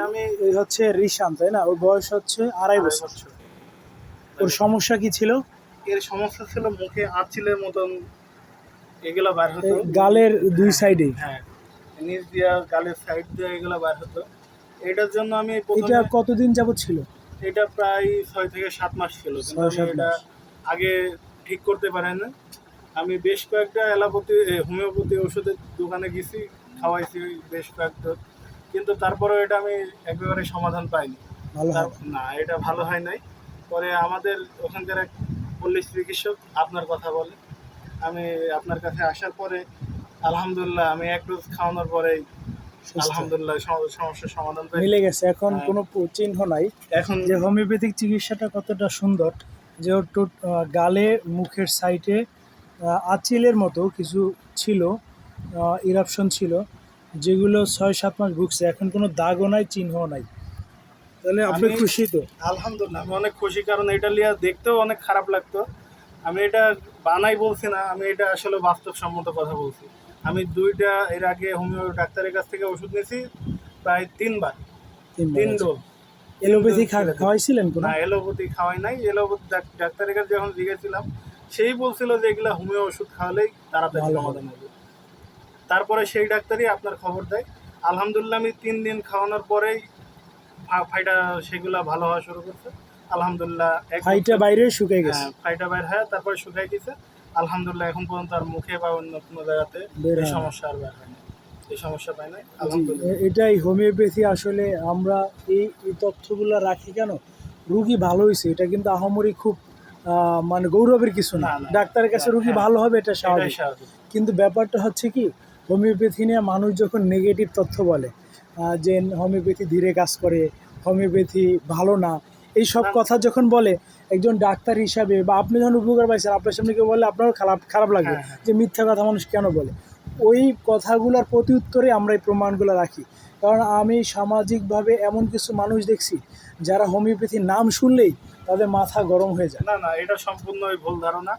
আমি এই হচ্ছে রিশান, তাই না? ওর বয়স হচ্ছে 2.5 বছর। ওর সমস্যা কি ছিল? এর সমস্যা ছিল মুখে আঁচিলের মতন এগুলো বার হতো, গালের দুই সাইডে। হ্যাঁ, নিচ দিয়া গালের সাইড দিয়ে এগুলো বার হতো। এটার জন্য আমি এটা কতদিন যাবত ছিল? এটা প্রায় 6 থেকে 7 মাস ছিল, কিন্তু আমি এটা আগে ঠিক করতে পারি না। আমি বেশ কয়েকটা অ্যালোপ্যাথি হোমিওপ্যাথি ওষুধের দোকানে গেছি, খাওয়াইছি বেশ কয়েকটা, কিন্তু তারপরেও এটা আমি একেবারে সমাধান পাইনি। না, এটা ভালো হয় নাই। পরে আমাদের ওখানকার এক পল্লী চিকিৎসক আপনার কথা বলে, আমি আপনার কাছে আসার পরে আলহামদুলিল্লাহ আমি এক ডোজ খাওয়ানোর পরেই আলহামদুলিল্লাহ সমস্যার সমাধান মিলে গেছে। এখন কোনো চিহ্ন নাই। এখন যে হোমিওপ্যাথিক চিকিৎসাটা কতটা সুন্দর, যে গালে মুখের সাইডে আঁচিলের মতো কিছু ছিল, ইরাপশন ছিল, যেগুলো 6-7 মাস ভুগছে। এখন কোনো দাগও নাই, চিহ্নও নাই। তাহলে আপনি খুশি তো? আলহামদুলিল্লাহ আমি অনেক খুশি, কারণ এটা লিয়া দেখতেও অনেক খারাপ লাগতো। আমি এটা বানাই বলছি না, আমি এটা আসলে বাস্তবসম্মত কথা বলছি। আমি 2টা এর আগে হোমিও ডাক্তারের কাছ থেকে ওষুধ নিয়েছি প্রায় 3 ডোজ। এলোপ্যাথি খাওয়াইছিলেন? না, এলোপ্যাথি খাওয়াই নাই। এলোপ্যাথি ডাক্তারের কাছে যখন জিজ্ঞেসছিলাম, সেই বলছিল যে এগুলা হোমিও ওষুধ খাওয়ালেই তাড়াতাড়ি সমাধান হবে। তারপরে সেই ডাক্তারই আপনার খবর দেয়। আলহামদুলিল্লাহ আমি 3 দিন খাওয়ানোর পরেই ফাইটা সেগুলা ভালো হওয়া শুরু করছে। আলহামদুলিল্লাহ ফাইটা বাইরে শুকিয়ে গেছে। ফাইটা বাইরে হয়, তারপরে শুকিয়ে গেছে। আলহামদুলিল্লাহ এখন পর্যন্ত আর মুখে বা অন্য কোনো জায়গাতে এই সমস্যা আর বের হয় না, এই সমস্যা পাই নাই আলহামদুলিল্লাহ। এটাই হোমিওপ্যাথি। আসলে আমরা এই তথ্যগুলো রাখি কেন? রুগী ভালো হয়েছে, এটা কিন্তু আহামরি খুব মানে গৌরবের কিছু না। ডাক্তারের কাছে রুগী ভালো হবে, এটা স্বাভাবিক। কিন্তু ব্যাপারটা হচ্ছে কি, হোমিওপ্যাথি নিয়ে মানুষ যখন নেগেটিভ তথ্য বলে, যে হোমিওপ্যাথি ধীরে কাজ করে, হোমিওপ্যাথি ভালো না, এই সব কথা যখন বলে একজন ডাক্তার হিসাবে, বা আপনি যখন উপকার পাইছেন, আপনার সামনে কেউ বলে আপনারও খারাপ লাগবে যে মিথ্যা কথা মানুষ কেন বলে। ওই কথাগুলোর প্রতি উত্তরে আমরা এই প্রমাণগুলো রাখি। কারণ আমি সামাজিকভাবে এমন কিছু মানুষ দেখছি যারা হোমিওপ্যাথির নাম শুনলেই তাদের মাথা গরম হয়ে যায়। না, এটা সম্পূর্ণই ভুল ধারণা।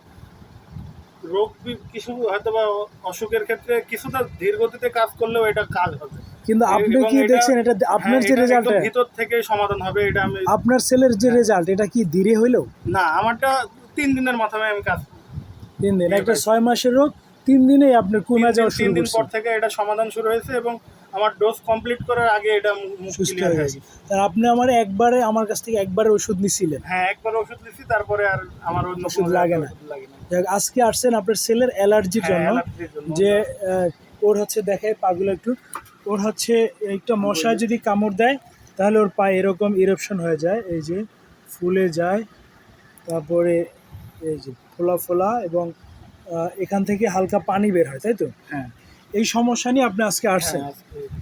রোগ কিছু হয়তো বা অসুখের ক্ষেত্রে কিছুটা ধীর গতিতে কাজ করলেও এটা কাজ হবে। কিন্তু আপনি কি দেখছেন এটা আপনার যে রেজাল্ট ভিতর থেকে সমাধান হবে, এটা আমি আপনার ছেলের যে রেজাল্ট, এটা কি ধীরে হইলো? না, আমারটা 3 দিনের মাথায় আমি কাজ। 3 দিন? একটা 6 মাসের রোগ 3 দিনেই আপনার কমে যাওয়া শুরু 3 দিন করছে। পর থেকে এটা সমাধান শুরু হয়েছে, এবং আমার ডোজ কমপ্লিট করার আগে এটা সুস্থ হয়ে গেছে। তার আপনি আমার কাছ থেকে একবারে ওষুধ নিছিলেন? হ্যাঁ, একবার ওষুধ নিছি, তারপরে আর আমার অন্য ওষুধ লাগে না। আজকে আসছেন আপনার ছেলের অ্যালার্জির জন্য। যে ওর হচ্ছে দেখায় পাগুলো একটু, ওর হচ্ছে একটা মশা যদি কামড় দেয় তাহলে ওর পায়ে এরকম ইরপশন হয়ে যায়, এই যে ফুলে যায়, তারপরে এই যে ফোলা এবং এখান থেকে হালকা পানি বের হয়, তাই তো? হ্যাঁ, এই সমস্যা নিয়ে আপনি আজকে আসছেন।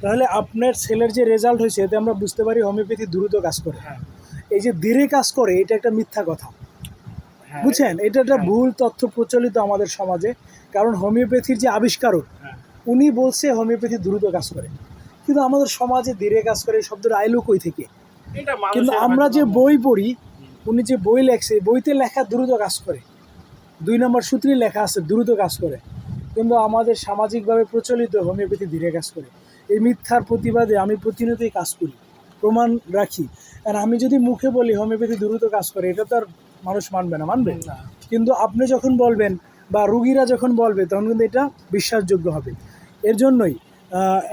তাহলে আপনার ছেলের যে রেজাল্ট হয়েছে, এতে আমরা বুঝতে পারি হোমিওপ্যাথি দ্রুত কাজ করে। এই যে ধীরে কাজ করে, এটা একটা মিথ্যা কথা, বুঝছেন? এটা একটা ভুল তথ্য প্রচলিত আমাদের সমাজে। কারণ হোমিওপ্যাথির যে আবিষ্কারক, উনি বলছে হোমিওপ্যাথি দ্রুত কাজ করে, কিন্তু আমাদের সমাজে ধীরে কাজ করে এই শব্দটা আইলো কই থেকে? কিন্তু আমরা যে বই পড়ি, উনি যে বই লেখছে, বইতে লেখা দ্রুত কাজ করে, 2 নম্বর সূত্রেই লেখা আছে দ্রুত কাজ করে। কিন্তু আমাদের সামাজিকভাবে প্রচলিত হোমিওপ্যাথি ধীরে কাজ করে। এই মিথ্যার প্রতিবাদে আমি প্রতিনিয়তই কাজ করি, প্রমাণ রাখি। আর আমি যদি মুখে বলি হোমিওপ্যাথি দ্রুত কাজ করে, এটা তো আর মানুষ মানবে না, মানবে না। কিন্তু আপনি যখন বলবেন বা রুগীরা যখন বলবে, তখন কিন্তু এটা বিশ্বাসযোগ্য হবে। এর জন্যই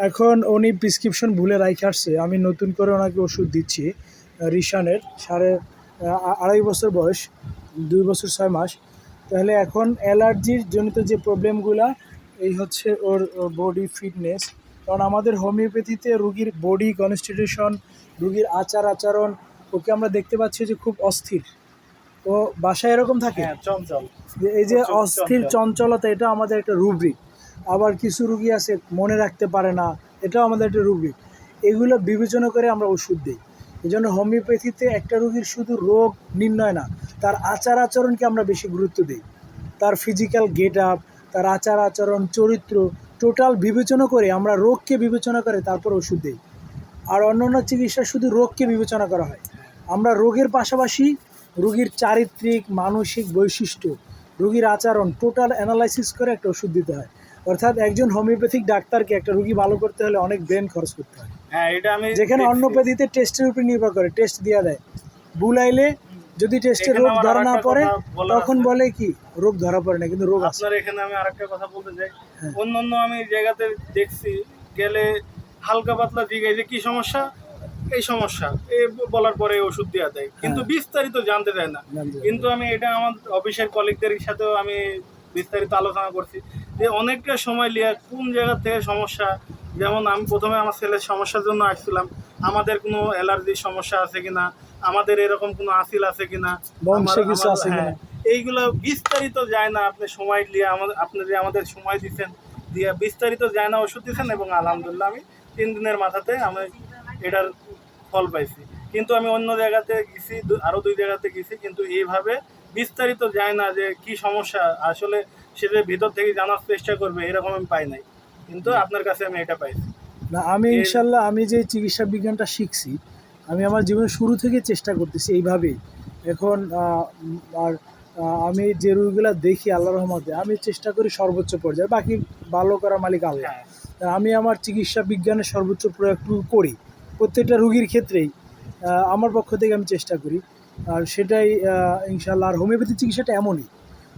এখন উনি প্রেসক্রিপশন ভুলে রাখে আসছে, আমি নতুন করে ওনাকে ওষুধ দিচ্ছি। রিশানের 2.5 বছর বয়স, 2 বছর 6 মাস। তাহলে এখন অ্যালার্জির জনিত যে প্রবলেমগুলো, এই হচ্ছে ওর বডি ফিটনেস। কারণ আমাদের হোমিওপ্যাথিতে রুগীর বডি কনস্টিটিউশন, রুগীর আচরণ, ওকে আমরা দেখতে পাচ্ছি যে খুব অস্থির। ও বাসায় এরকম থাকে চঞ্চল, এই যে অস্থির চঞ্চলতা, এটা আমাদের একটা রুব্রিক। আবার কিছু রুগী আছে মনে রাখতে পারে না, এটাও আমাদের একটা রুব্রিক। এগুলো বিবেচনা করে আমরা ওষুধ দিই। এই জন্য হোমিওপ্যাথিতে একটা রুগীর শুধু রোগ নির্ণয় না, তার আচরণকে আমরা বেশি গুরুত্ব দিই। তার ফিজিক্যাল গেট আপ, তার আচরণ, চরিত্র, টোটাল বিবেচনা করে আমরা রোগকে বিবেচনা করে তারপর ওষুধ দিই। আর অন্যান্য চিকিৎসা শুধু রোগকে বিবেচনা করা হয়। আমরা রোগের পাশাপাশি রুগীর চারিত্রিক, মানসিক বৈশিষ্ট্য, রুগীর আচরণ টোটাল অ্যানালাইসিস করে একটা ওষুধ দিতে হয়। অর্থাৎ একজন হোমিওপ্যাথিক ডাক্তারকে একটা রুগী ভালো করতে হলে অনেক ব্রেন খরচ করতে হয়। হ্যাঁ এটা আমি যেখানে দেখছি। অন্যপ্যাথিতে টেস্টের উপর নির্ভর করে, টেস্ট দেওয়া দেয়, বুলাইলে যদি টেস্টে এখানে রোগ আমার ধরা না আরেকটা পড়ে কথা বলার তখন আছে। বলে কি রোগ ধরা পড়ে না, কিন্তু রোগ আছে। আপনার এখানে আমি আরেকটা কথা বলতে চাই, হ্যাঁ। অন্য আমি জায়গাতে দেখছি গেলে হালকা পাতলা জিজ্ঞাসা যে কি সমস্যা, এই সমস্যা এই বলার পরে ওষুধ দেওয়া দেয়, কিন্তু হ্যাঁ। বিস্তারিত জানতে চায় না। জানতে চায়। কিন্তু আমি এটা আমার অফিসের কলিগদের সাথেও আমি বিস্তারিত আলোচনা করছি যে অনেকটা সময় লিয়ে কোন জায়গা থেকে সমস্যা। যেমন আমি প্রথমে আমার ছেলের সমস্যার জন্য আসছিলাম, আমাদের কোনো অ্যালার্জির সমস্যা আছে কিনা, আমাদের এরকম কোনো আসিল আছে কিনা, বংশে কিছু আছে হ্যাঁ, কিনা। এইগুলো বিস্তারিত যায় না। আপনি সময় নিয়ে আপনি যে আমাদের সময় দিচ্ছেন, দিয়ে বিস্তারিত যায় না ওষুধ দিচ্ছেন, এবং আলহামদুলিল্লাহ আমি 3 দিনের মাথাতে আমি এটার ফল পাইছি। কিন্তু আমি অন্য জায়গাতে গেছি, আরও 2 জায়গাতে গেছি, কিন্তু এইভাবে বিস্তারিত যায় না যে কি সমস্যা আসলে, সে যে ভিতর থেকে জানার চেষ্টা করবে এরকম আমি পাই নাই, কিন্তু আপনার কাছে আমি এটা পাইছি। না আমি ইনশাল্লাহ আমি যে চিকিৎসা বিজ্ঞানটা শিখছি, আমি আমার জীবনের শুরু থেকে চেষ্টা করতেছি এইভাবেই। এখন আর আমি যে রোগীগুলো দেখি আল্লাহ রহমতে, আমি চেষ্টা করি সর্বোচ্চ পর্যায়ে, বাকি ভালো করা মালিক আল্লাহ। হ্যাঁ আমি আমার চিকিৎসা বিজ্ঞানের সর্বোচ্চ প্রয়োগটুকু করি প্রত্যেকটা রোগীর ক্ষেত্রেই। আমার পক্ষ থেকে আমি চেষ্টা করি, আর সেটাই ইনশাল্লাহ। আর হোমিওপ্যাথি চিকিৎসাটা এমনই,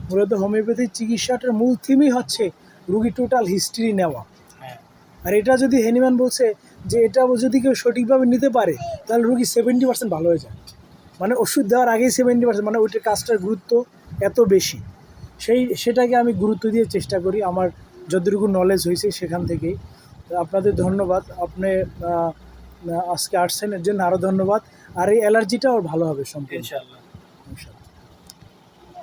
মূলত হোমিওপ্যাথি চিকিৎসাটার মূল থিমই হচ্ছে রুগী টোটাল হিস্ট্রি নেওয়া। হ্যাঁ আর এটা যদি হ্যানিম্যান বলছে যে এটা যদি কেউ সঠিকভাবে নিতে পারে তাহলে রুগী 70% ভালো হয়ে যায়, মানে ওষুধ দেওয়ার আগেই 70%, মানে ওইটার কাজটার গুরুত্ব এত বেশি। সেটাকে আমি গুরুত্ব দিয়ে চেষ্টা করি আমার যতটুকু নলেজ হয়েছে সেখান থেকেই। তো আপনাদের ধন্যবাদ, আপনি আজকে আসছেন এর জন্য আরও ধন্যবাদ। আর এই অ্যালার্জিটাও ভালো হবে সম্পূর্ণ। ইনশাআল্লাহ।